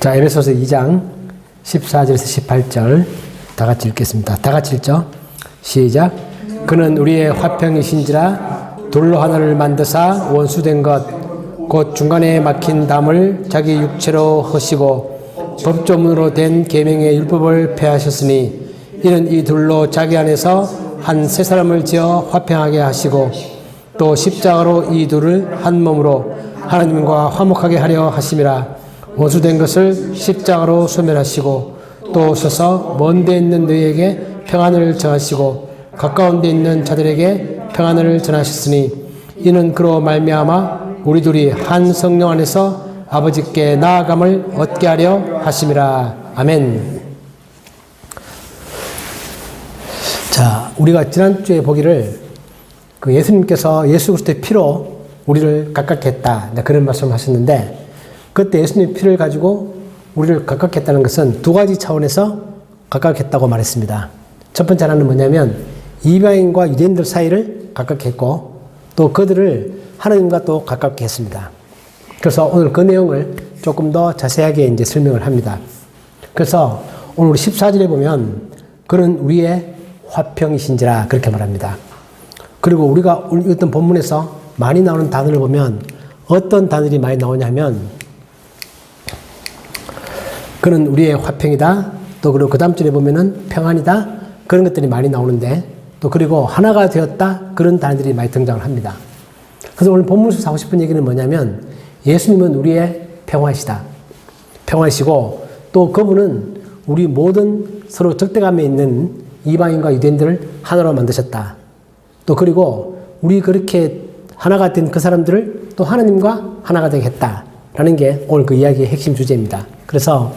자, 에베소서 2장 14절에서 18절 다 같이 읽겠습니다. 다 같이 읽죠? 시작. 그는 우리의 화평이신지라 돌로 하늘을 만드사 원수된 것 곧 중간에 막힌 담을 자기 육체로 허시고 법조문으로 된 계명의 율법을 폐하셨으니 이는 이 둘로 자기 안에서 한 새 사람을 지어 화평하게 하시고 또 십자가로 이 둘을 한 몸으로 하나님과 화목하게 하려 하심이라. 원수된 것을 십자가로 소멸하시고 또 오셔서 먼 데 있는 너희에게 평안을 전하시고 가까운 데 있는 자들에게 평안을 전하셨으니 이는 그로 말미암아 우리 둘이 한 성령 안에서 아버지께 나아감을 얻게 하려 하심이라. 아멘. 자, 우리가 지난주에 보기를 예수님께서 예수 그리스도의 피로 우리를 가깝게 했다, 그런 말씀을 하셨는데, 그때 예수님의 피를 가지고 우리를 가깝게 했다는 것은 두 가지 차원에서 가깝게 했다고 말했습니다. 첫 번째 하나는 뭐냐면 이방인과 유대인들 사이를 가깝게 했고, 또 그들을 하나님과 또 가깝게 했습니다. 그래서 오늘 그 내용을 조금 더 자세하게 이제 설명을 합니다. 그래서 오늘 우리 14절에 보면 그는 우리의 화평이신지라 그렇게 말합니다. 그리고 우리가 어떤 본문에서 많이 나오는 단어를 보면 어떤 단어들이 많이 나오냐 하면 그는 우리의 화평이다. 또 그리고 그 다음 절에 보면은 평안이다. 그런 것들이 많이 나오는데, 또 그리고 하나가 되었다. 그런 단어들이 많이 등장을 합니다. 그래서 오늘 본문에서 하고 싶은 얘기는 뭐냐면 예수님은 우리의 평화이시다. 평화이시고 또 그분은 우리 모든 서로 적대감에 있는 이방인과 유대인들을 하나로 만드셨다. 또 그리고 우리 그렇게 하나가 된 그 사람들을 또 하나님과 하나가 되게 했다라는 게 오늘 그 이야기의 핵심 주제입니다. 그래서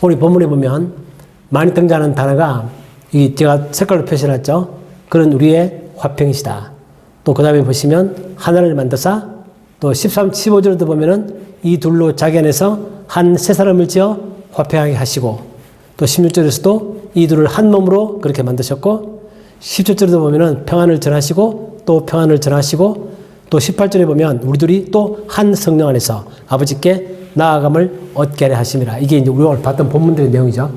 오늘 본문에 보면 많이 등장하는 단어가 제가 색깔로 표시해놨죠. 그는 우리의 화평이시다. 또 그 다음에 보시면 하나를 만드사, 또 13, 15절에도 보면은 이 둘로 자기 안에서 한 새 사람을 지어 화평하게 하시고, 또 16절에서도 이 둘을 한 몸으로 그렇게 만드셨고, 17절에도 보면은 평안을 전하시고, 또 평안을 전하시고, 또 18절에 보면 우리 둘이 또 한 성령 안에서 아버지께 나아감을 얻게 하려 하심이라. 이게 이제 우리가 오늘 봤던 본문들의 내용이죠.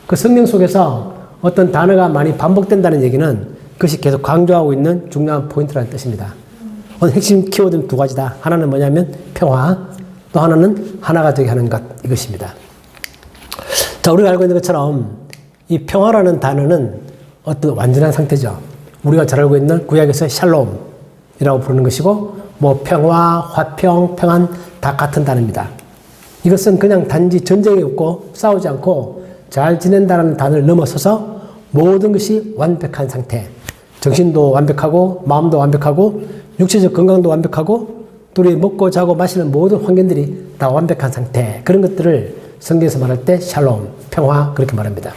그 성경 속에서 어떤 단어가 많이 반복된다는 얘기는 그것이 계속 강조하고 있는 중요한 포인트라는 뜻입니다. 오늘 핵심 키워드는 두 가지다. 하나는 뭐냐면 평화, 또 하나는 하나가 되게 하는 것, 이것입니다. 자, 우리가 알고 있는 것처럼 이 평화라는 단어는 어떤 완전한 상태죠. 우리가 잘 알고 있는 구약에서 샬롬이라고 부르는 것이고, 뭐 평화, 화평, 평안 다 같은 단어입니다. 이것은 그냥 단지 전쟁이 없고 싸우지 않고 잘 지낸다는 단어를 넘어서서 모든 것이 완벽한 상태, 정신도 완벽하고 마음도 완벽하고 육체적 건강도 완벽하고 또 우리 먹고 자고 마시는 모든 환경들이 다 완벽한 상태, 그런 것들을 성경에서 말할 때 샬롬, 평화 그렇게 말합니다.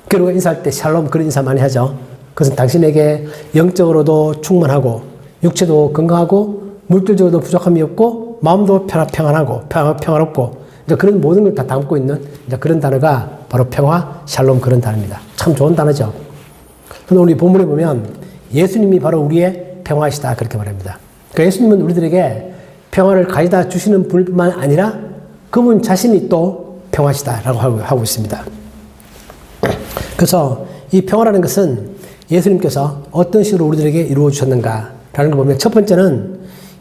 그리고 인사할 때 샬롬 그런 인사 많이 하죠. 그것은 당신에게 영적으로도 충만하고 육체도 건강하고 물질적으로도 부족함이 없고 마음도 평안하고 평화롭고 이제 그런 모든 걸 다 담고 있는 이제 그런 단어가 바로 평화, 샬롬 그런 단어입니다. 참 좋은 단어죠. 그런데 우리 본문에 보면 예수님이 바로 우리의 평화이시다 그렇게 말합니다. 그러니까 예수님은 우리들에게 평화를 가져다 주시는 분뿐만 아니라 그분 자신이 또 평화시다라고 하고 있습니다. 그래서 이 평화라는 것은 예수님께서 어떤 식으로 우리들에게 이루어 주셨는가라는 걸 보면 첫 번째는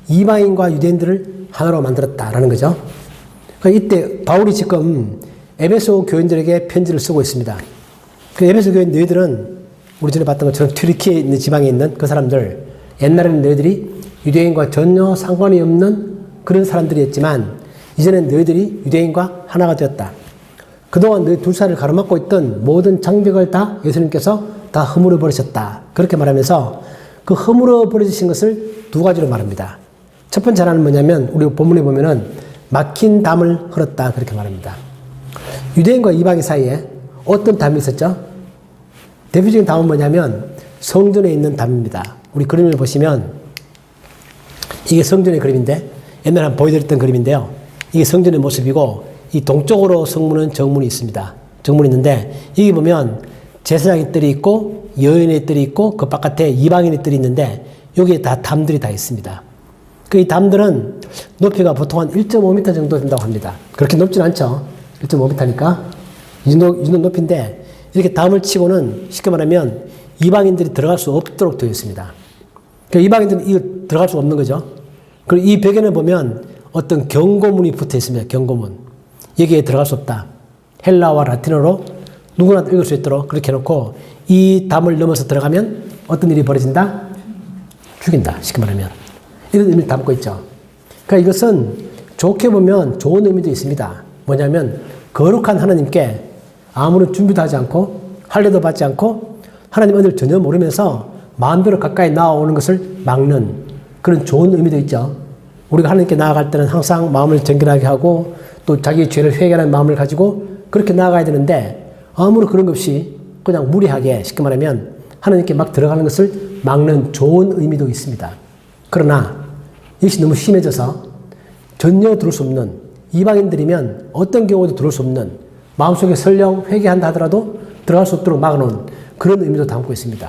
이방인과 유대인들을 하나로 만들었다라는 거죠. 그러니까 이때 바울이 지금 에베소 교인들에게 편지를 쓰고 있습니다. 그 에베소 교인 너희들은 우리 전에 봤던 것처럼 튀르키에 있는 지방에 있는 그 사람들, 옛날에는 너희들이 유대인과 전혀 상관이 없는 그런 사람들이었지만 이제는 너희들이 유대인과 하나가 되었다. 그동안 너희 둘 사이를 가로막고 있던 모든 장벽을 다 예수님께서 다 허물어 버리셨다. 그렇게 말하면서 그 허물어 버리신 것을 두 가지로 말합니다. 첫 번째 하나는 뭐냐면 우리 본문에 보면은 막힌 담을 헐었다 그렇게 말합니다. 유대인과 이방인 사이에 어떤 담이 있었죠? 대표적인 담은 뭐냐면 성전에 있는 담입니다. 우리 그림을 보시면 이게 성전의 그림인데 옛날에 한번 보여드렸던 그림인데요. 이게 성전의 모습이고 이 동쪽으로 성문은 정문이 있습니다. 정문이 있는데 여기 보면 제사장의 뜰이 있고 여인의 뜰이 있고 그 바깥에 이방인의 뜰이 있는데 여기에 다 담들이 다 있습니다. 그 이 담들은 높이가 보통 한 1.5m 정도 된다고 합니다. 그렇게 높진 않죠. 1.5m니까 이 정도 높이인데 이렇게 담을 치고는 쉽게 말하면 이방인들이 들어갈 수 없도록 되어 있습니다. 그러니까 이방인들은 이거 들어갈 수 없는 거죠. 그리고 이 벽에는 보면 어떤 경고문이 붙어 있습니다. 경고문. 여기에 들어갈 수 없다. 헬라와 라틴어로 누구나 읽을 수 있도록 그렇게 해놓고 이 담을 넘어서 들어가면 어떤 일이 벌어진다? 죽인다. 쉽게 말하면. 이런 의미를 담고 있죠. 그러니까 이것은 좋게 보면 좋은 의미도 있습니다. 뭐냐면 거룩한 하나님께 아무런 준비도 하지 않고 할례도 받지 않고 하나님 은혜를 전혀 모르면서 마음대로 가까이 나아오는 것을 막는 그런 좋은 의미도 있죠. 우리가 하나님께 나아갈 때는 항상 마음을 정결하게 하고 또 자기 죄를 회개하는 마음을 가지고 그렇게 나아가야 되는데 아무런 그런 것 없이 그냥 무리하게 쉽게 말하면 하나님께 막 들어가는 것을 막는 좋은 의미도 있습니다. 그러나 이것이 너무 심해져서 전혀 들을 수 없는 이방인들이면 어떤 경우도 들을 수 없는 마음속에 설령 회개한다 하더라도 들어갈 수 없도록 막아놓은 그런 의미도 담고 있습니다.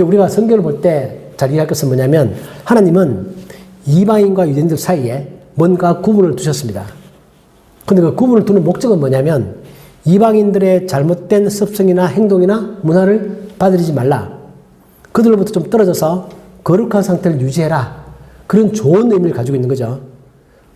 우리가 성경을 볼 때 잘 이해할 것은 뭐냐면 하나님은 이방인과 유대인들 사이에 뭔가 구분을 두셨습니다. 그런데 그 구분을 두는 목적은 뭐냐면 이방인들의 잘못된 습성이나 행동이나 문화를 받아들이지 말라. 그들로부터 좀 떨어져서 거룩한 상태를 유지해라. 그런 좋은 의미를 가지고 있는 거죠.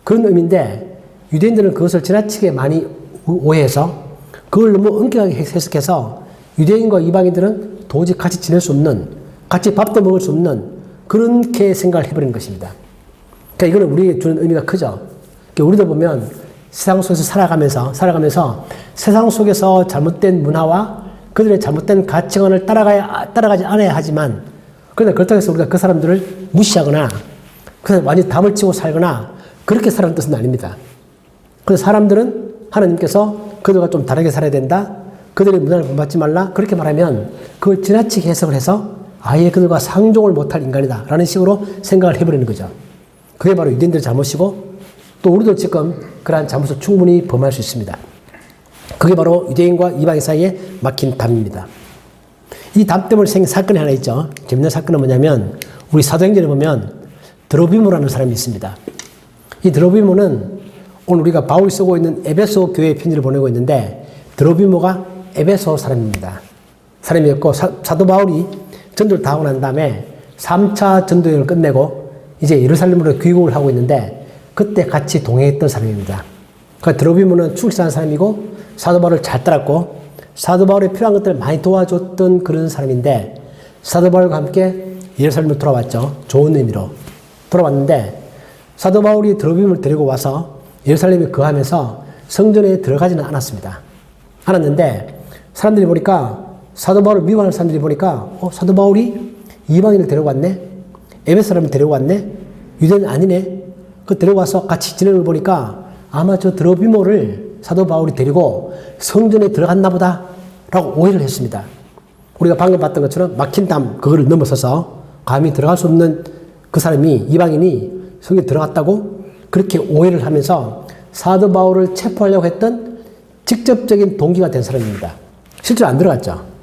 그런 의미인데 유대인들은 그것을 지나치게 많이 오해해서 그걸 너무 엄격하게 해석해서 유대인과 이방인들은 도저히 같이 지낼 수 없는, 같이 밥도 먹을 수 없는 그렇게 생각을 해버린 것입니다. 그러니까 이거는 우리에게 주는 의미가 크죠. 그러니까 우리도 보면 세상 속에서 살아가면서 세상 속에서 잘못된 문화와 그들의 잘못된 가치관을 따라가지 않아야 하지만 그러나 그렇다고 해서 우리가 그 사람들을 무시하거나 그래서 완전히 담을 치고 살거나 그렇게 살아는 뜻은 아닙니다. 그래서 사람들은 하나님께서 그들과 좀 다르게 살아야 된다. 그들의 문화를 본받지 말라. 그렇게 말하면 그걸 지나치게 해석을 해서 아예 그들과 상종을 못할 인간이다. 라는 식으로 생각을 해버리는 거죠. 그게 바로 유대인들의 잘못이고 또 우리도 지금 그러한 잘못을 충분히 범할 수 있습니다. 그게 바로 유대인과 이방인 사이에 막힌 담입니다. 이 담 때문에 생긴 사건이 하나 있죠. 재밌는 사건은 뭐냐면 우리 사도행전에 보면 드로비모라는 사람이 있습니다. 이 드로비모는 오늘 우리가 바울이 쓰고 있는 에베소 교회의 편지를 보내고 있는데 드로비모가 에베소 사람입니다. 사람이었고 사도 바울이 전도를 다 하고 난 다음에 3차 전도여행을 끝내고 이제 예루살렘으로 귀국을 하고 있는데 그때 같이 동행했던 사람입니다. 그러니까 드로비모는 충실한 사람이고 사도 바울을 잘 따랐고 사도 바울이 필요한 것들을 많이 도와줬던 그런 사람인데 사도 바울과 함께 예루살렘으로 돌아왔죠. 좋은 의미로 돌아왔는데 사도 바울이 드로비모를 데리고 와서 예루살렘에 거하면서 성전에 들어가지는 않았는데 사람들이 보니까 사도 바울을 미워하는 사람들이 보니까 사도 바울이 이방인을 데리고 왔네? 에베소 사람을 데리고 왔네? 유대인 아니네? 그 데리고 와서 같이 지내는 걸 보니까 아마 저 드로비모를 사도 바울이 데리고 성전에 들어갔나 보다 라고 오해를 했습니다. 우리가 방금 봤던 것처럼 막힌 담 그거를 넘어서서 감히 들어갈 수 없는 그 사람이 이방인이 성전에 들어갔다고 그렇게 오해를 하면서 사도 바울을 체포하려고 했던 직접적인 동기가 된 사람입니다. 실제로 안 들어갔죠.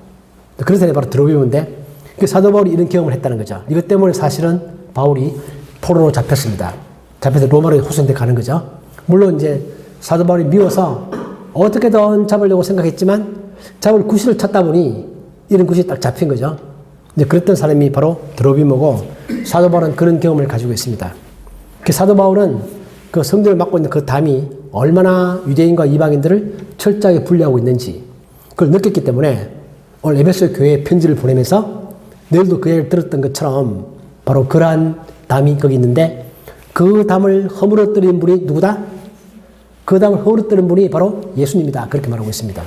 그런 사람이 바로 드로비모인데 사도 바울이 이런 경험을 했다는 거죠. 이것 때문에 사실은 바울이 포로로 잡혔습니다. 잡혀서 로마로 후송돼 가는 거죠. 물론 이제 사도 바울이 미워서 어떻게든 잡으려고 생각했지만 잡을 구실을 찾다 보니 이런 구실이 딱 잡힌 거죠. 이제 그랬던 사람이 바로 드로비모고 사도 바울은 그런 경험을 가지고 있습니다. 사도 바울은 그 성전을 맡고 있는 그 담이 얼마나 유대인과 이방인들을 철저하게 분리하고 있는지 그걸 느꼈기 때문에 오늘 에베소 교회에 편지를 보내면서 너희도 그 얘기를 들었던 것처럼 바로 그러한 담이 거기 있는데 그 담을 허물어뜨린 분이 누구다? 그 담을 허물어뜨린 분이 바로 예수님이다. 그렇게 말하고 있습니다.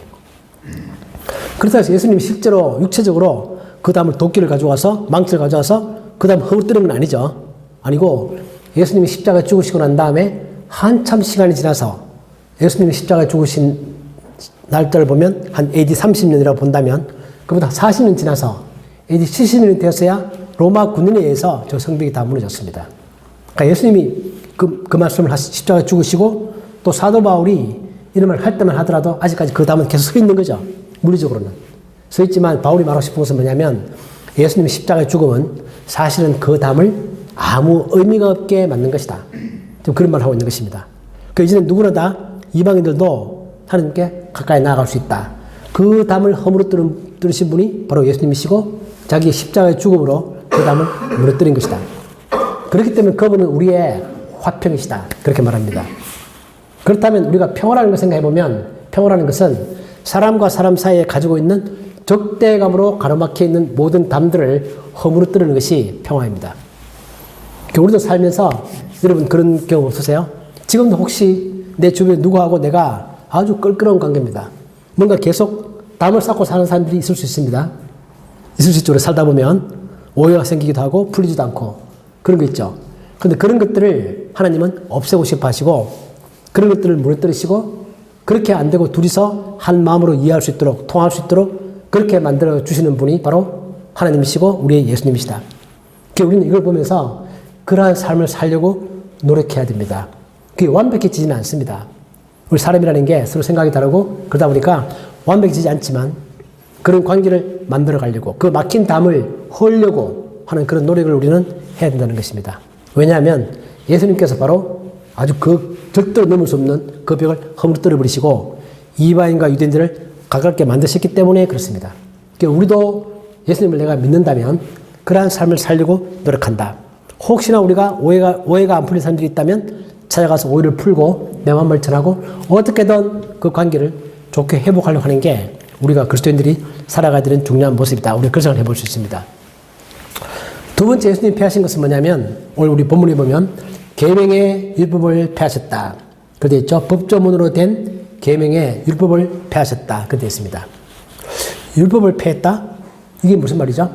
그렇다고 해서 예수님이 실제로 육체적으로 그 담을 도끼를 가져와서 망치를 가져와서 그 담을 허물어뜨린 건 아니죠. 아니고 예수님이 십자가에 죽으시고 난 다음에 한참 시간이 지나서 예수님이 십자가에 죽으신 날짜를 보면 한 AD 30년이라고 본다면 그보다 40년 지나서 AD 70년이 되었어야 로마 군인에 의해서 저 성벽이 다 무너졌습니다. 그러니까 예수님이 그 말씀을 십자가에 죽으시고 또 사도 바울이 이런 말을 할 때만 하더라도 아직까지 그 담은 계속 서 있는 거죠. 물리적으로는. 서 있지만 바울이 말하고 싶은 것은 뭐냐면 예수님의 십자가의 죽음은 사실은 그 담을 아무 의미가 없게 만든 것이다. 지금 그런 말을 하고 있는 것입니다. 그 이제는 누구나 다 이방인들도 하나님께 가까이 나아갈 수 있다. 그 담을 허물어뜨리신 분이 바로 예수님이시고 자기의 십자가의 죽음으로 그 담을 무너뜨린 것이다. 그렇기 때문에 그분은 우리의 화평이시다. 그렇게 말합니다. 그렇다면 우리가 평화라는 걸 생각해보면 평화라는 것은 사람과 사람 사이에 가지고 있는 적대감으로 가로막혀 있는 모든 담들을 허물어뜨리는 것이 평화입니다. 우리도 살면서 여러분 그런 경우 없으세요? 지금도 혹시 내 주변에 누구하고 내가 아주 껄끄러운 관계입니다. 뭔가 계속 담을 쌓고 사는 사람들이 있을 수 있습니다. 있을 수 있죠. 오래 살다 보면 오해가 생기기도 하고 풀리지도 않고 그런 거 있죠. 그런데 그런 것들을 하나님은 없애고 싶어 하시고 그런 것들을 무너뜨리시고 그렇게 안 되고 둘이서 한 마음으로 이해할 수 있도록 통할 수 있도록 그렇게 만들어 주시는 분이 바로 하나님이시고 우리의 예수님이시다. 우리는 이걸 보면서 그러한 삶을 살려고 노력해야 됩니다. 그게 완벽해지지는 않습니다. 우리 사람이라는 게 서로 생각이 다르고 그러다 보니까 완벽해지지 않지만 그런 관계를 만들어 가려고 그 막힌 담을 헐려고 하는 그런 노력을 우리는 해야 된다는 것입니다. 왜냐하면 예수님께서 바로 아주 그 절대로 넘을 수 없는 그 벽을 허물어뜨려 버리시고 이방인과 유대인들을 가깝게 만드셨기 때문에 그렇습니다. 우리도 예수님을 내가 믿는다면 그러한 삶을 살려고 노력한다. 혹시나 우리가 오해가 안 풀린 사람들이 있다면 찾아가서 오해를 풀고 내 마음을 전하고 어떻게든 그 관계를 좋게 회복하려고 하는 게 우리가 그리스도인들이 살아가야 되는 중요한 모습이다. 우리가 그런 생각을 해볼 수 있습니다. 두 번째 예수님이 폐하신 것은 뭐냐면 오늘 우리 본문에 보면 계명의 율법을 폐하셨다. 그렇게 되어 있죠. 법조문으로 된 계명의 율법을 폐하셨다. 그렇게 되어 있습니다. 율법을 폐했다? 이게 무슨 말이죠?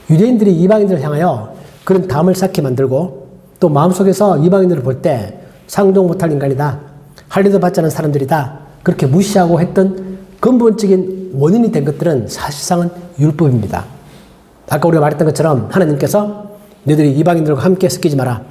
유대인들이 이방인들을 향하여 그런 담을 쌓게 만들고 또 마음속에서 이방인들을 볼 때 상종 못할 인간이다. 할 일도 받지 않은 사람들이다. 그렇게 무시하고 했던 근본적인 원인이 된 것들은 사실상은 율법입니다. 아까 우리가 말했던 것처럼 하나님께서 너희들이 이방인들과 함께 섞이지 마라.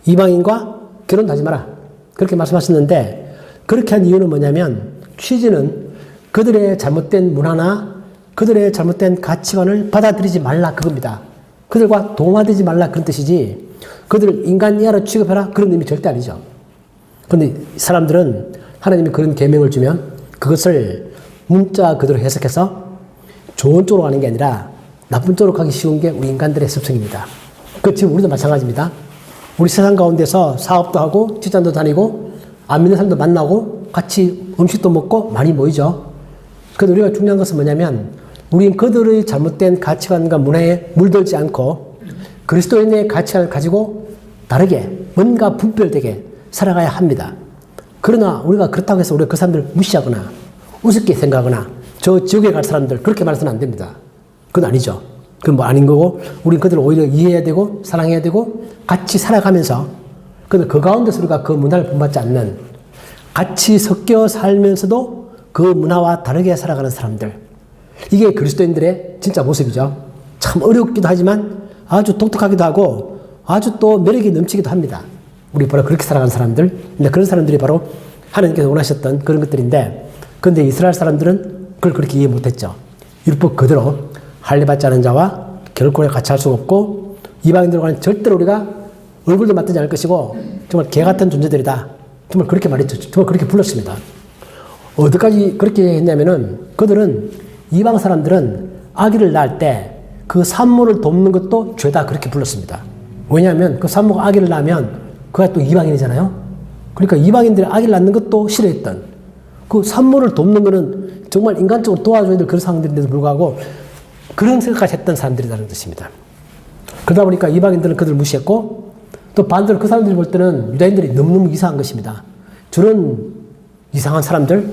이방인과 결혼도 하지 마라. 그렇게 말씀하셨는데 그렇게 한 이유는 뭐냐면 취지는 그들의 잘못된 문화나 그들의 잘못된 가치관을 받아들이지 말라 그겁니다. 그들과 동화되지 말라 그런 뜻이지 그들을 인간 이하로 취급해라 그런 의미 절대 아니죠. 그런데 사람들은 하나님이 그런 계명을 주면 그것을 문자 그대로 해석해서 좋은 쪽으로 가는 게 아니라 나쁜 쪽으로 가기 쉬운 게 우리 인간들의 습성입니다. 그 지금 우리도 마찬가지입니다. 우리 세상 가운데서 사업도 하고 직장도 다니고 안 믿는 사람도 만나고 같이 음식도 먹고 많이 모이죠. 그런데 우리가 중요한 것은 뭐냐면 우린 그들의 잘못된 가치관과 문화에 물들지 않고 그리스도인의 가치관을 가지고 다르게 뭔가 분별되게 살아가야 합니다. 그러나 우리가 그렇다고 해서 우리가 그 사람들을 무시하거나 우습게 생각하거나 저 지옥에 갈 사람들 그렇게 말해서는 안 됩니다. 그건 아니죠. 그건 뭐 아닌 거고 우린 그들을 오히려 이해해야 되고 사랑해야 되고 같이 살아가면서 근데 그 가운데서 우리가 그 문화를 본받지 않는 같이 섞여 살면서도 그 문화와 다르게 살아가는 사람들 이게 그리스도인들의 진짜 모습이죠. 참 어렵기도 하지만 아주 독특하기도 하고 아주 또 매력이 넘치기도 합니다. 우리 바로 그렇게 살아가는 사람들 근데 그런 사람들이 바로 하나님께서 원하셨던 그런 것들인데 그런데 이스라엘 사람들은 그걸 그렇게 이해 못했죠. 율법 그대로 할례받지 않은 자와 결혼에 같이 할 수가 없고 이방인들과는 절대로 우리가 얼굴도 맞대지 않을 것이고 정말 개 같은 존재들이다. 정말 그렇게 말했죠. 정말 그렇게 불렀습니다. 어디까지 그렇게 했냐면은 그들은 이방 사람들은 아기를 낳을 때 그 산모를 돕는 것도 죄다 그렇게 불렀습니다. 왜냐하면 그 산모가 아기를 낳으면 그가 또 이방인이잖아요. 그러니까 이방인들이 아기를 낳는 것도 싫어했던 그 산모를 돕는 거는 정말 인간적으로 도와줘야 될 그런 상황들인데도 불구하고 그런 생각까지 했던 사람들이라는 뜻입니다. 그러다 보니까 이방인들은 그들을 무시했고 또 반대로 그 사람들이 볼 때는 유다인들이 너무너무 이상한 것입니다. 저런 이상한 사람들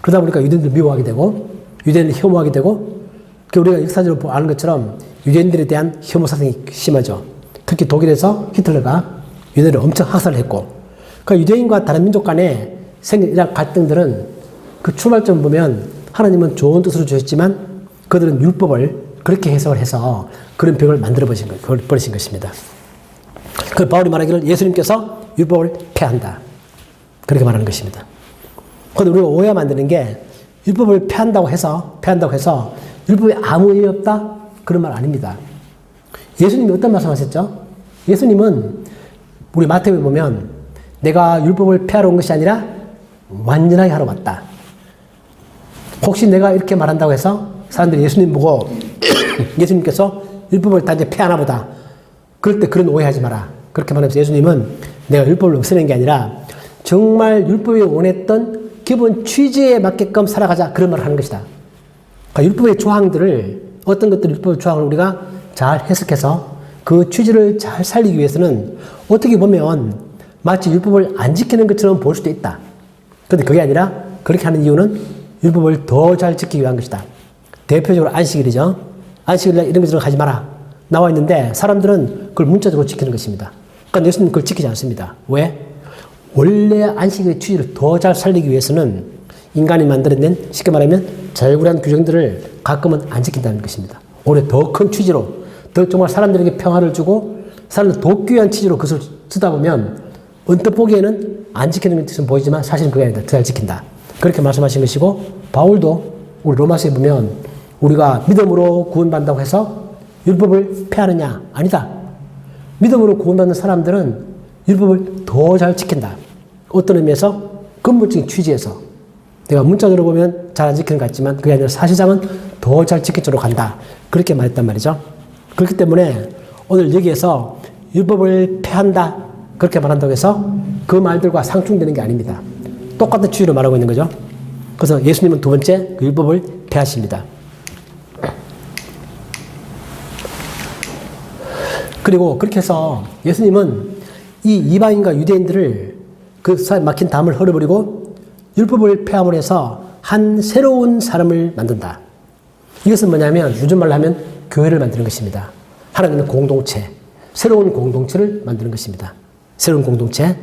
그러다 보니까 유대인들 미워하게 되고 유대인들 혐오하게 되고 우리가 역사적으로 아는 것처럼 유대인들에 대한 혐오 사상이 심하죠. 특히 독일에서 히틀러가 유대인을 엄청 학살을 했고 그 유대인과 다른 민족 간에 생긴 이런 갈등들은 그 출발점 보면 하나님은 좋은 뜻으로 주셨지만 그들은 율법을 그렇게 해석을 해서 그런 벽을 만들어 버리신 것입니다. 그 바울이 말하기를 예수님께서 율법을 폐한다. 그렇게 말하는 것입니다. 그런데 우리가 오해하면 안 되는 게 율법을 폐한다고 해서 율법에 아무 의미 없다? 그런 말 아닙니다. 예수님이 어떤 말씀하셨죠? 예수님은 우리 마태복음에 보면 내가 율법을 폐하러 온 것이 아니라 완전하게 하러 왔다. 혹시 내가 이렇게 말한다고 해서 사람들이 예수님 보고 예수님께서 율법을 다 이제 폐하나 보다. 그럴 때 그런 오해하지 마라. 그렇게 말하면서 예수님은 내가 율법을 없애는 게 아니라 정말 율법이 원했던 기본 취지에 맞게끔 살아가자. 그런 말을 하는 것이다. 그러니까 율법의 조항들을 어떤 것들 율법의 조항을 우리가 잘 해석해서 그 취지를 잘 살리기 위해서는 어떻게 보면 마치 율법을 안 지키는 것처럼 볼 수도 있다. 그런데 그게 아니라 그렇게 하는 이유는 율법을 더 잘 지키기 위한 것이다. 대표적으로 안식일이죠. 안식일날 이런 것들을 하지 마라. 나와 있는데 사람들은 그걸 문자적으로 지키는 것입니다. 그러니까 예수님은 그걸 지키지 않습니다. 왜? 원래 안식일의 취지를 더 잘 살리기 위해서는 인간이 만들어낸 쉽게 말하면 자유구란 규정들을 가끔은 안 지킨다는 것입니다. 오히려 더 큰 취지로 더 정말 사람들에게 평화를 주고 사람들 돕기 위한 취지로 그것을 쓰다 보면 언뜻 보기에는 안 지키는 것처럼 보이지만 사실은 그게 아니다. 더 잘 지킨다. 그렇게 말씀하신 것이고 바울도 우리 로마서에 보면 우리가 믿음으로 구원받는다고 해서 율법을 폐하느냐? 아니다. 믿음으로 구원받는 사람들은 율법을 더 잘 지킨다. 어떤 의미에서 근본적인 취지에서 내가 문자적으로 보면 잘 안 지키는 것 같지만 그게 아니라 사실상은 더 잘 지킬 쪽으로 간다. 그렇게 말했단 말이죠. 그렇기 때문에 오늘 여기에서 율법을 폐한다. 그렇게 말한다고 해서 그 말들과 상충되는 게 아닙니다. 똑같은 취지로 말하고 있는 거죠. 그래서 예수님은 두 번째 그 율법을 폐하십니다. 그리고 그렇게 해서 예수님은 이 이방인과 유대인들을 그 막힌 담을 헐어버리고 율법을 폐함으로 해서 한 새로운 사람을 만든다. 이것은 뭐냐면 요즘 말로 하면 교회를 만드는 것입니다. 하나님의 공동체, 새로운 공동체를 만드는 것입니다. 새로운 공동체.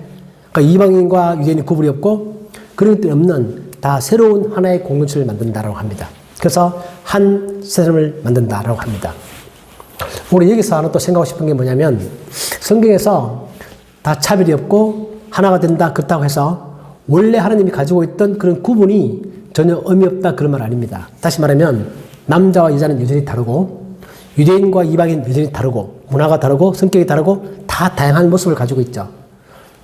그러니까 이방인과 유대인이 구분이 없고 그런 것들이 없는 다 새로운 하나의 공동체를 만든다라고 합니다. 그래서 한 사람을 만든다라고 합니다. 우리 여기서 하나 또 생각하고 싶은 게 뭐냐면 성경에서 다 차별이 없고 하나가 된다 그렇다고 해서 원래 하나님이 가지고 있던 그런 구분이 전혀 의미 없다 그런 말 아닙니다. 다시 말하면 남자와 여자는 여전히 다르고 유대인과 이방인 여전히 다르고 문화가 다르고 성격이 다르고 다 다양한 모습을 가지고 있죠.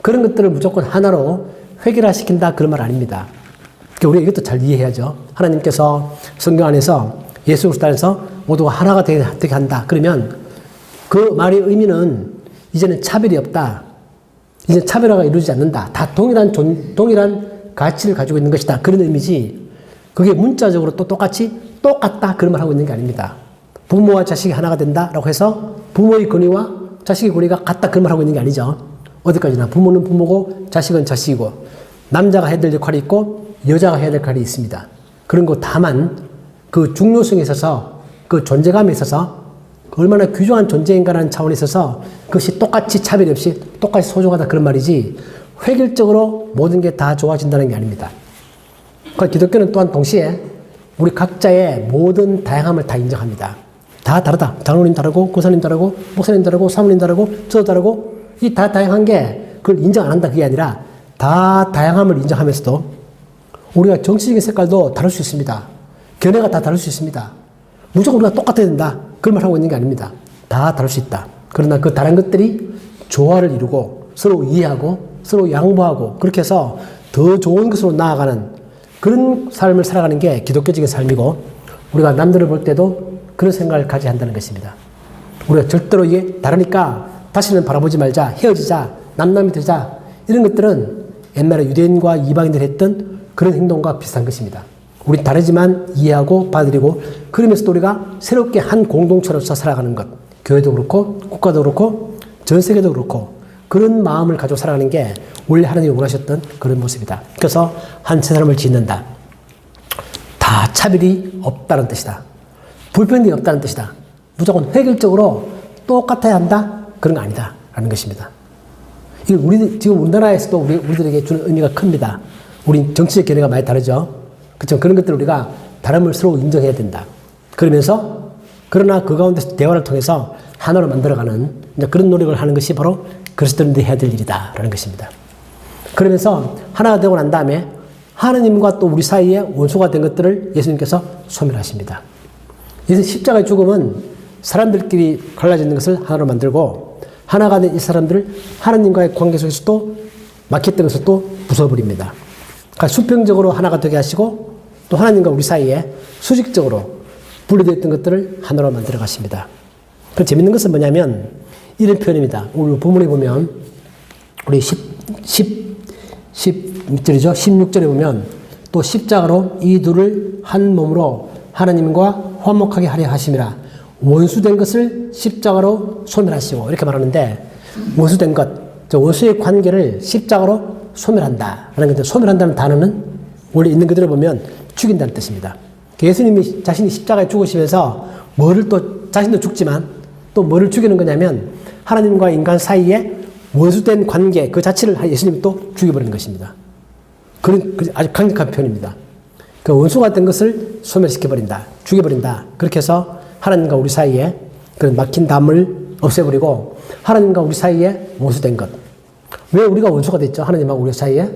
그런 것들을 무조건 하나로 획일화시킨다 그런 말 아닙니다. 그러니까 우리가 이것도 잘 이해해야죠. 하나님께서 성경 안에서 예수 그리스도 안에서 모두가 하나가 되게 한다. 그러면 그 말의 의미는 이제는 차별이 없다. 이제 차별화가 이루어지지 않는다. 다 동일한 가치를 가지고 있는 것이다. 그런 의미지. 그게 문자적으로 또 똑같다. 그런 말 하고 있는 게 아닙니다. 부모와 자식이 하나가 된다라고 해서 부모의 권위와 자식의 권위가 같다. 그런 말 하고 있는 게 아니죠. 어디까지나 부모는 부모고 자식은 자식이고 남자가 해야 될 역할이 있고 여자가 해야 될 역할이 있습니다. 그런 거 다만 그 중요성에 있어서 그 존재감에 있어서 얼마나 귀중한 존재인가라는 차원에 있어서 그것이 똑같이 차별이 없이 똑같이 소중하다 그런 말이지 획일적으로 모든 게 다 좋아진다는 게 아닙니다. 그러니까 기독교는 또한 동시에 우리 각자의 모든 다양함을 다 인정합니다. 다 다르다. 장로님 다르고 고사님 다르고 목사님 다르고 사모님 다르고 저도 다르고 이 다 다양한 게 그걸 인정 안 한다 그게 아니라 다 다양함을 인정하면서도 우리가 정치적인 색깔도 다를 수 있습니다. 견해가 다 다를 수 있습니다. 무조건 우리가 똑같아야 된다. 그런 말 하고 있는 게 아닙니다. 다 다를 수 있다. 그러나 그 다른 것들이 조화를 이루고 서로 이해하고 서로 양보하고 그렇게 해서 더 좋은 것으로 나아가는 그런 삶을 살아가는 게 기독교적인 삶이고 우리가 남들을 볼 때도 그런 생각을 가져야 한다는 것입니다. 우리가 절대로 이게 다르니까 다시는 바라보지 말자, 헤어지자, 남남이 되자 이런 것들은 옛날에 유대인과 이방인들이 했던 그런 행동과 비슷한 것입니다. 우리 다르지만 이해하고 받아들이고 그러면서도 우리가 새롭게 한 공동체로서 살아가는 것 교회도 그렇고 국가도 그렇고 전 세계도 그렇고 그런 마음을 가지고 살아가는 게 원래 하나님이 원하셨던 그런 모습이다. 그래서 한 세 사람을 짓는다. 다 차별이 없다는 뜻이다. 불평등이 없다는 뜻이다. 무조건 획일적으로 똑같아야 한다? 그런 거 아니다. 라는 것입니다. 이게 지금 우리나라에서도 우리들에게 주는 의미가 큽니다. 우리 정치적 견해가 많이 다르죠. 그렇죠. 그런 것들을 우리가 다름을 서로 인정해야 된다. 그러면서 그러나 그 가운데서 대화를 통해서 하나로 만들어가는 그런 노력을 하는 것이 바로 그리스도인들이 해야 될 일이다. 라는 것입니다. 그러면서 하나가 되고 난 다음에 하나님과 또 우리 사이에 원수가 된 것들을 예수님께서 소멸하십니다. 예수 십자가의 죽음은 사람들끼리 갈라지는 것을 하나로 만들고 하나가 된 이 사람들을 하나님과의 관계 속에서도 막혔던 것을 또 부숴버립니다. 그러니까 수평적으로 하나가 되게 하시고 또 하나님과 우리 사이에 수직적으로 분리되어 있던 것들을 하나로 만들어 가십니다. 그 재밌는 것은 뭐냐면 이런 표현입니다. 우리 본문에 보면 우리 16절이죠. 16절에 보면 또 십자가로 이 둘을 한 몸으로 하나님과 화목하게 하려 하심이라. 원수된 것을 십자가로 소멸하시고 이렇게 말하는데 원수된 것, 저 원수의 관계를 십자가로 소멸한다 라는 건데 소멸한다는 단어는 원래 있는 그대로 보면 죽인다는 뜻입니다. 예수님이 자신이 십자가에 죽으시면서 뭐를 또 자신도 죽지만 또 뭐를 죽이는 거냐면 하나님과 인간 사이에 원수된 관계 그 자체를 예수님이 또 죽여버리는 것입니다. 그런 아주 강력한 표현입니다. 그 원수가 된 것을 소멸시켜버린다, 죽여버린다. 그렇게 해서 하나님과 우리 사이에 그런 막힌 담을 없애버리고 하나님과 우리 사이에 원수된 것. 왜 우리가 원수가 됐죠? 하나님하고 우리 사이에?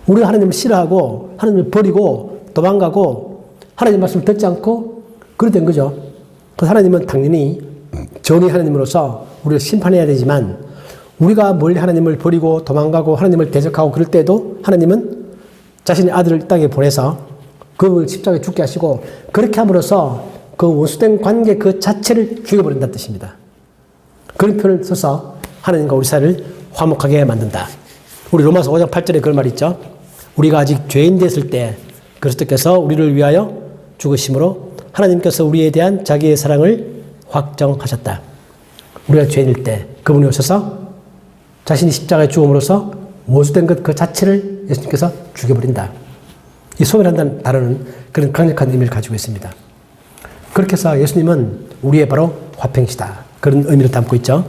우리가 하나님을 싫어하고 하나님을 버리고 도망가고 하나님 말씀을 듣지 않고 그렇게 된 거죠. 그래서 하나님은 당연히 정의 하나님으로서 우리를 심판해야 되지만 우리가 멀리 하나님을 버리고 도망가고 하나님을 대적하고 그럴 때도 하나님은 자신의 아들을 이 땅에 보내서 그 십자가에 죽게 하시고 그렇게 함으로써 그 원수된 관계 그 자체를 죽여버린다는 뜻입니다. 그런 표현을 써서 하나님과 우리 사이를 화목하게 만든다. 우리 로마서 5장 8절에 그런 말이 있죠. 우리가 아직 죄인 됐을 때 그리스도께서 우리를 위하여 죽으심으로 하나님께서 우리에 대한 자기의 사랑을 확정하셨다. 우리가 죄인일 때 그분이 오셔서 자신이 십자가에 죽음으로써 원수된 것 그 자체를 예수님께서 죽여버린다. 이 소멸한다는 단어는 그런 강력한 의미를 가지고 있습니다. 그렇게 해서 예수님은 우리의 바로 화평이시다. 그런 의미를 담고 있죠.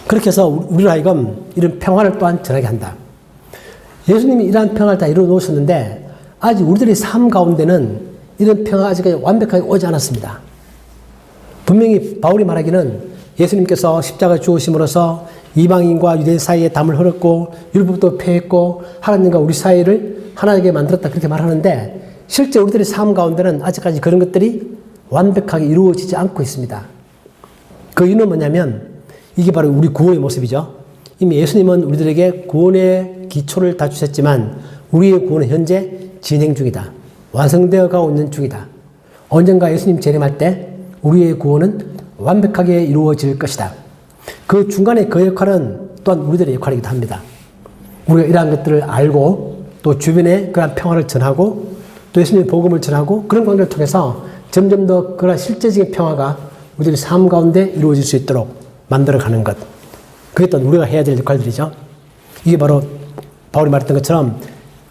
그렇게 해서 우리로 하여금 이런 평화를 또한 전하게 한다. 예수님이 이러한 평화를 다 이루어 놓으셨는데 아직 우리들의 삶 가운데는 이런 평화가 아직까지 완벽하게 오지 않았습니다. 분명히 바울이 말하기는 예수님께서 십자가에 죽으심으로써 이방인과 유대인 사이에 담을 흘렸고 율법도 폐했고 하나님과 우리 사이를 하나에게 만들었다 그렇게 말하는데 실제 우리들의 삶 가운데는 아직까지 그런 것들이 완벽하게 이루어지지 않고 있습니다. 그 이유는 뭐냐면 이게 바로 우리 구원의 모습이죠. 이미 예수님은 우리들에게 구원의 기초를 다 주셨지만 우리의 구원은 현재 진행 중이다. 완성되어 가고 있는 중이다. 언젠가 예수님 재림할 때 우리의 구원은 완벽하게 이루어질 것이다. 그 중간에 그 역할은 또한 우리들의 역할이기도 합니다. 우리가 이러한 것들을 알고 또 주변에 그러한 평화를 전하고 또 예수님의 복음을 전하고 그런 관계를 통해서 점점 더 그런 실제적인 평화가 우리들의 삶 가운데 이루어질 수 있도록 만들어가는 것. 그게 또 우리가 해야 될 역할들이죠. 이게 바로 바울이 말했던 것처럼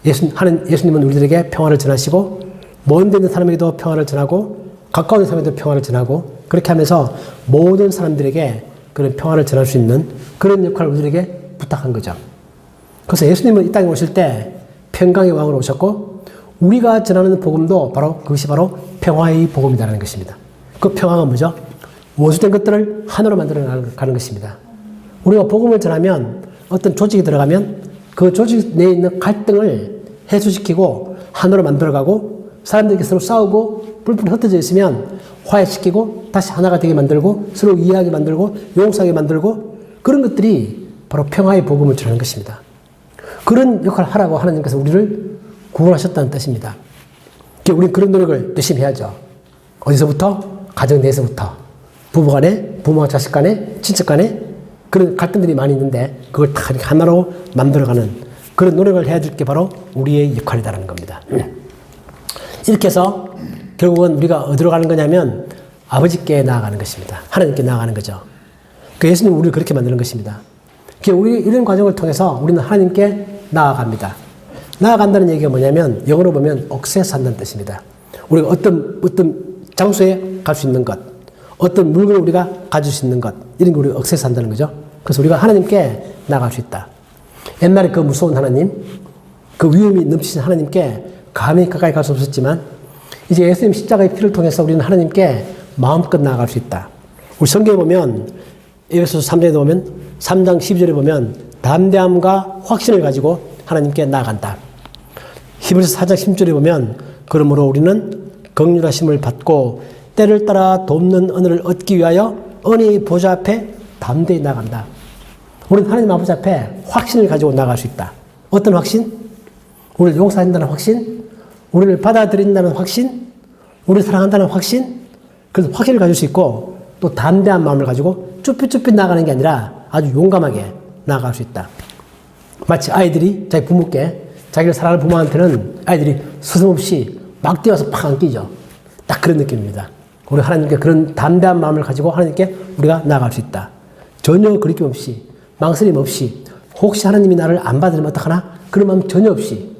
예수님은 우리들에게 평화를 전하시고 먼 데 있는 사람에게도 평화를 전하고 가까운 사람에게도 평화를 전하고 그렇게 하면서 모든 사람들에게 그런 평화를 전할 수 있는 그런 역할을 우리들에게 부탁한 거죠. 그래서 예수님은 이 땅에 오실 때 평강의 왕으로 오셨고 우리가 전하는 복음도 바로 그것이 바로 평화의 복음이라는 것입니다. 그 평화가 뭐죠? 원수된 것들을 하나로 만들어 가는 것입니다. 우리가 복음을 전하면 어떤 조직이 들어가면 그 조직 내에 있는 갈등을 해소시키고 하나로 만들어가고 사람들이 서로 싸우고 뿔뿔이 흩어져 있으면 화해시키고 다시 하나가 되게 만들고 서로 이해하게 만들고 용서하게 만들고 그런 것들이 바로 평화의 복음을 전하는 것입니다. 그런 역할을 하라고 하나님께서 우리를 구원하셨다는 뜻입니다. 우리는 그런 노력을 열심히 해야죠. 어디서부터? 가정 내에서부터. 부부 간에, 부모와 자식 간에, 친척 간에 그런 갈등들이 많이 있는데 그걸 다 하나로 만들어가는 그런 노력을 해야 될 게 바로 우리의 역할이라는 겁니다. 이렇게 해서 결국은 우리가 어디로 가는 거냐면 아버지께 나아가는 것입니다. 하나님께 나아가는 거죠. 그 예수님은 우리를 그렇게 만드는 것입니다. 우리 이런 과정을 통해서 우리는 하나님께 나아갑니다. 나아간다는 얘기가 뭐냐면 영어로 보면 access 한다는 뜻입니다. 우리가 어떤 장소에 갈 수 있는 것, 어떤 물건을 우리가 가질 수 있는 것 이런 걸 우리가 access 한다는 거죠. 그래서 우리가 하나님께 나아갈 수 있다. 옛날에 그 무서운 하나님, 그 위험이 넘치신 하나님께 감히 가까이 갈 수 없었지만 이제 예수님 십자가의 피를 통해서 우리는 하나님께 마음껏 나아갈 수 있다. 우리 성경에 보면 에베소서 3장에 보면 3장 12절에 보면 담대함과 확신을 가지고 하나님께 나아간다. 히브리서 4장 10절에 보면 그러므로 우리는 긍휼하심을 받고 때를 따라 돕는 은혜를 얻기 위하여 은혜의 보좌 앞에 담대히 나아간다. 우리는 하나님 아버지 앞에 확신을 가지고 나아갈 수 있다. 어떤 확신? 우리를 용서한다는 확신? 우리를 받아들인다는 확신? 우리를 사랑한다는 확신? 그래서 확신을 가질 수 있고 또 담대한 마음을 가지고 쭈삣쭈삣 나가는 게 아니라 아주 용감하게 나아갈 수 있다. 마치 아이들이 자기 부모께 자기를 사랑하는 부모한테는 아이들이 스스럼없이 막 뛰어서 팍 안기죠. 딱 그런 느낌입니다. 우리 하나님께 그런 담대한 마음을 가지고 하나님께 우리가 나아갈 수 있다. 전혀 그리낌 없이 망설임 없이 혹시 하나님이 나를 안 받으면 어떡하나? 그런 마음 전혀 없이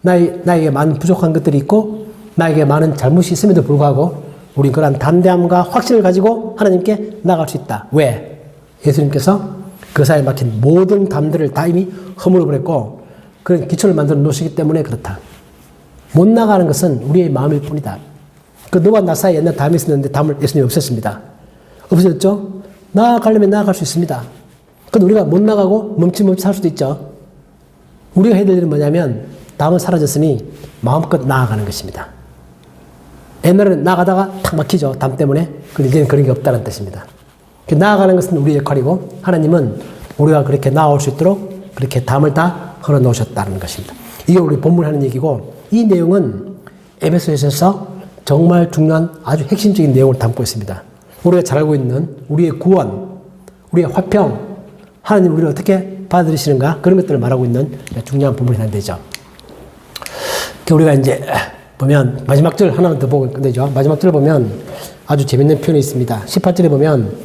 나에게 많은 부족한 것들이 있고 나에게 많은 잘못이 있음에도 불구하고 우린 그런 담대함과 확신을 가지고 하나님께 나아갈 수 있다. 왜? 예수님께서 그 사이에 막힌 모든 담들을 다 이미 허물어 버렸고 그런 기초를 만들어 놓으시기 때문에 그렇다. 못 나가는 것은 우리의 마음일 뿐이다. 그 너와 나 사이에 옛날 담이 있었는데 담을 예수님이 없앴습니다. 없어졌죠? 나아가려면 나아갈 수 있습니다. 근데 우리가 못 나가고 멈칫멈칫 할 수도 있죠. 우리가 해야 될 일은 뭐냐면 담은 사라졌으니 마음껏 나아가는 것입니다. 옛날에는 나가다가 탁 막히죠. 담 때문에. 근데 이제는 그런 게 없다는 뜻입니다. 나아가는 것은 우리의 역할이고 하나님은 우리가 그렇게 나아올 수 있도록 그렇게 담을 다 걸어 놓으셨다는 것입니다. 이게 우리 본문에 하는 얘기고 이 내용은 에베소서에서 정말 중요한 아주 핵심적인 내용을 담고 있습니다. 우리가 잘 알고 있는 우리의 구원, 우리의 화평, 하나님 우리를 어떻게 받아들이시는가 그런 것들을 말하고 있는 중요한 부분이 되죠. 우리가 이제 보면 마지막 절 하나만 더 보고 끝내죠. 마지막 절 보면 아주 재밌는 표현이 있습니다. 18절에 보면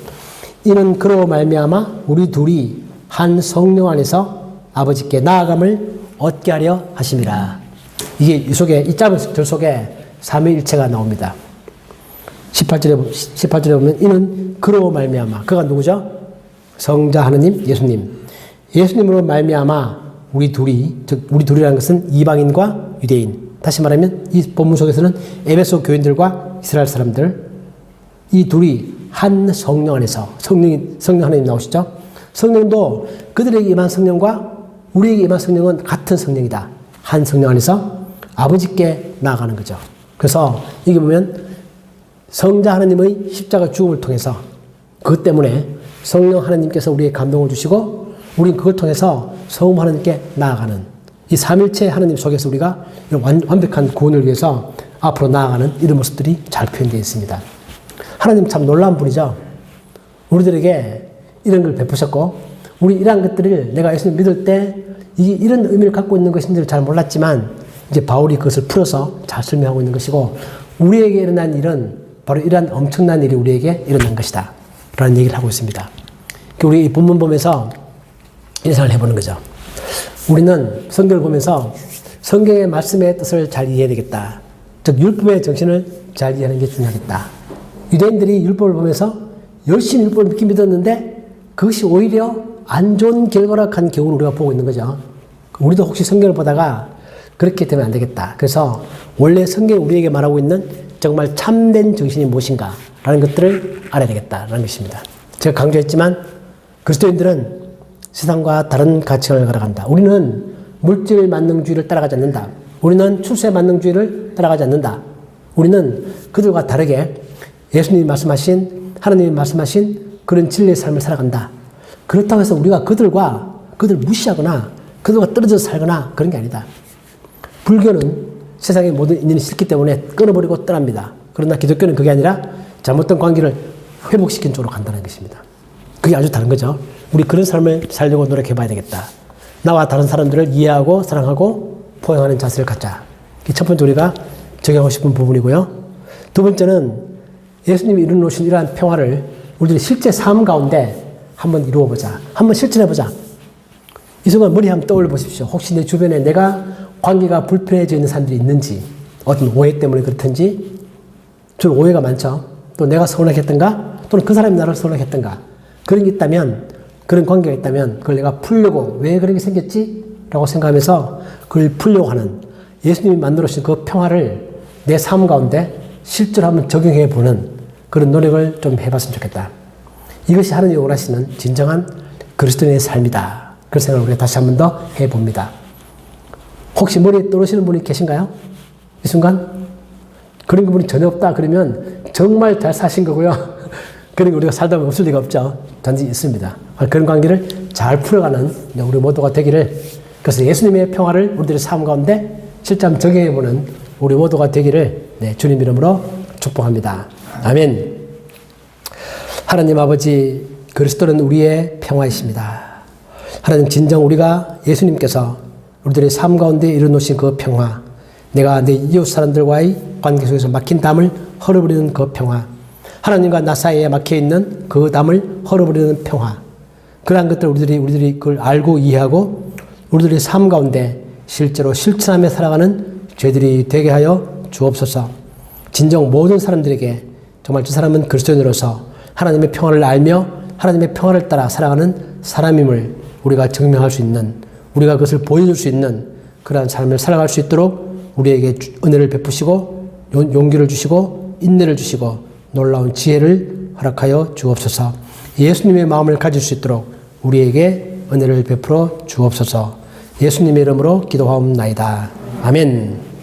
이는 그로 말미암아 우리 둘이 한 성령 안에서 아버지께 나아감을 얻게 하려 하심이라. 이게 이 속에 이 짧은 절 속에 삼위일체가 나옵니다. 18절에 보면 이는 그로 말미암아 그가 누구죠? 성자 하느님 예수님. 예수님으로 말미암아 우리 둘이 즉 우리 둘이라는 것은 이방인과 유대인. 다시 말하면 이 본문 속에서는 에베소 교인들과 이스라엘 사람들 이 둘이 한 성령 안에서 성령 하나님 나오시죠? 성령도 그들에게 임한 성령과 우리에게 임한 성령은 같은 성령이다. 한 성령 안에서 아버지께 나아가는 거죠. 그래서 이게 보면 성자 하나님의 십자가 죽음을 통해서 그것 때문에 성령 하나님께서 우리에게 감동을 주시고 우리는 그걸 통해서 성부 하나님께 나아가는 이 삼일체 하나님 속에서 우리가 완벽한 구원을 위해서 앞으로 나아가는 이런 모습들이 잘 표현되어 있습니다. 하나님 참 놀라운 분이죠. 우리들에게 이런 걸 베푸셨고 우리 이러한 것들을 내가 예수님 믿을 때 이게 이런 의미를 갖고 있는 것인지를 잘 몰랐지만 이제 바울이 그것을 풀어서 잘 설명하고 있는 것이고 우리에게 일어난 일은 바로 이러한 엄청난 일이 우리에게 일어난 것이다 라는 얘기를 하고 있습니다. 우리 이 본문 보면서 이런 생각을 해보는 거죠. 우리는 성경을 보면서 성경의 말씀의 뜻을 잘 이해해야 되겠다. 즉 율법의 정신을 잘 이해하는 게 중요하겠다. 유대인들이 율법을 보면서 열심히 율법을 믿었는데 그것이 오히려 안 좋은 결과로 간 경우를 우리가 보고 있는 거죠. 우리도 혹시 성경을 보다가 그렇게 되면 안 되겠다. 그래서 원래 성경이 우리에게 말하고 있는 정말 참된 정신이 무엇인가 라는 것들을 알아야 되겠다라는 것입니다. 제가 강조했지만 그리스도인들은 세상과 다른 가치관을 걸어간다. 우리는 물질 만능주의를 따라가지 않는다. 우리는 출세 만능주의를 따라가지 않는다. 우리는 그들과 다르게 예수님이 말씀하신 하나님이 말씀하신 그런 진리의 삶을 살아간다. 그렇다고 해서 우리가 그들 무시하거나 그들과 떨어져서 살거나 그런 게 아니다. 불교는 세상의 모든 인연이 싫기 때문에 끊어버리고 떠납니다. 그러나 기독교는 그게 아니라 잘못된 관계를 회복시킨 쪽으로 간다는 것입니다. 그게 아주 다른 거죠. 우리 그런 삶을 살려고 노력해봐야 되겠다. 나와 다른 사람들을 이해하고 사랑하고 포용하는 자세를 갖자. 이게 첫 번째 우리가 적용하고 싶은 부분이고요. 두 번째는 예수님이 이루어놓으신 이러한 평화를 우리들이 실제 삶 가운데 한번 이루어보자. 한번 실천해보자. 이 순간 머리 한번 떠올려 보십시오. 혹시 내 주변에 내가 관계가 불편해져 있는 사람들이 있는지, 어떤 오해 때문에 그렇든지, 주로 오해가 많죠. 또 내가 서운하게 했던가, 또는 그 사람이 나를 서운하게 했던가, 그런 게 있다면, 그런 관계가 있다면, 그걸 내가 풀려고, 왜 그런 게 생겼지? 라고 생각하면서 그걸 풀려고 하는 예수님이 만들어주신 그 평화를 내 삶 가운데 실제로 한번 적용해 보는 그런 노력을 좀 해봤으면 좋겠다. 이것이 하나님이 원하시는 진정한 그리스도인의 삶이다. 그런 생각을 우리가 다시 한 번 더 해봅니다. 혹시 머리에 떠오르시는 분이 계신가요? 이 순간? 그런 분이 전혀 없다 그러면 정말 잘 사신 거고요. 그러니까 우리가 살다 보면 없을 리가 없죠. 단지 있습니다. 그런 관계를 잘 풀어가는 우리 모두가 되기를 그래서 예수님의 평화를 우리들의 삶 가운데 실제 적용해보는 우리 모두가 되기를 주님 이름으로 축복합니다. 아멘. 하나님 아버지, 그리스도는 우리의 평화이십니다. 하나님, 진정 우리가 예수님께서 우리들의 삶 가운데 이루어놓으신 그 평화, 내가 내 이웃 사람들과의 관계 속에서 막힌 담을 헐어버리는 그 평화, 하나님과 나 사이에 막혀있는 그 담을 헐어버리는 평화, 그러한 것들 우리들이 그걸 알고 이해하고 우리들의 삶 가운데 실제로 실천하며 살아가는 죄들이 되게 하여 주옵소서. 진정 모든 사람들에게 정말 저 사람은 그리스도인으로서 하나님의 평화를 알며 하나님의 평화를 따라 살아가는 사람임을 우리가 증명할 수 있는, 우리가 그것을 보여줄 수 있는 그러한 삶을 살아갈 수 있도록 우리에게 은혜를 베푸시고 용기를 주시고 인내를 주시고 놀라운 지혜를 허락하여 주옵소서. 예수님의 마음을 가질 수 있도록 우리에게 은혜를 베풀어 주옵소서. 예수님의 이름으로 기도하옵나이다. 아멘.